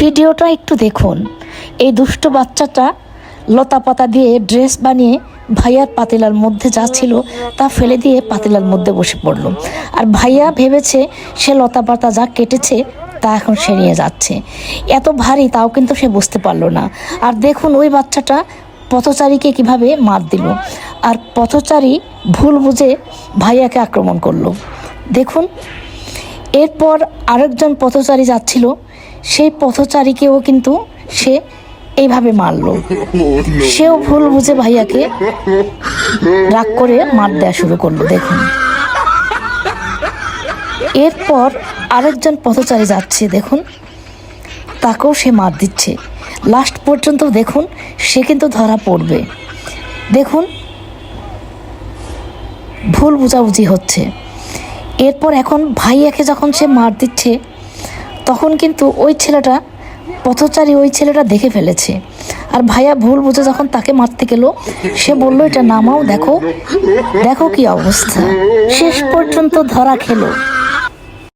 ভিডিওটা একটু দেখুন। এই দুষ্ট বাচ্চাটা লতা পাতা দিয়ে ড্রেস বানিয়ে ভাইয়ার পাতিলার মধ্যে যা ছিল তা ফেলে দিয়ে পাতিলার মধ্যে বসে পড়ল। আর ভাইয়া ভেবেছে সে লতা পাতা যা কেটেছে তা এখন সে নিয়ে যাচ্ছে। এত ভারী তাও কিন্তু সে বুঝতে পারলো না। আর দেখুন ওই বাচ্চাটা পথচারীকে কিভাবে মার দিল, আর পথচারী ভুল বুঝে ভাইয়াকে আক্রমণ করলো। দেখুন, এরপর আরেকজন পথচারী যাচ্ছিল, সেই পথচারীকেও কিন্তু সে এইভাবে মারলো। সেও ভুল বুঝে ভাইয়াকে রাগ করে মার দেওয়া শুরু করলো। দেখুন, এরপর আরেকজন পথচারী যাচ্ছে, দেখুন তাকেও সে মার দিচ্ছে। লাস্ট পর্যন্ত দেখুন সে কিন্তু ধরা পড়বে। দেখুন, ভুল বুঝাবুঝি হচ্ছে। এরপর এখন ভাইয়াকে যখন সে মার দিচ্ছে তখন কিন্তু ওই ছেলেটা পথচারী ওই ছেলেটা দেখে ফেলেছে। আর ভাইয়া ভুল বুঝে যখন তাকে মারতে গেল সে বলল, এটা নামাও, দেখো দেখো কি অবস্থা। শেষ পর্যন্ত ধরা খেলো।